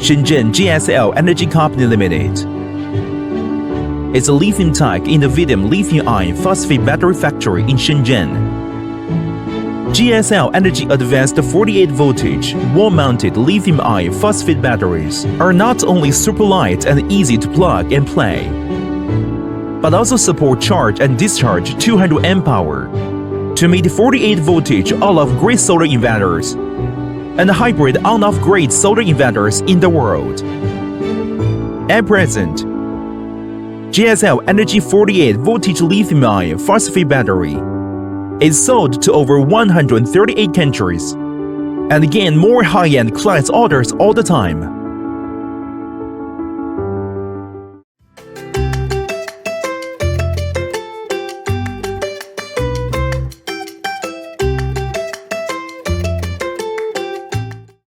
Shenzhen GSL Energy Co Limited. It's a lithium tech innovative lithium-ion phosphate battery factory in Shenzhen. GSL Energy advanced 48-voltage, wall-mounted lithium-ion phosphate batteries are not only super light and easy to plug and play, but also support charge and discharge 200 amp hour to meet 48-voltage all-off-grid solar inverters and hybrid on-off-grid solar inverters in the world. At present, GSL Energy 48-voltage lithium-ion phosphate battery is sold to over 138 countries and gain more high-end clients orders all the time.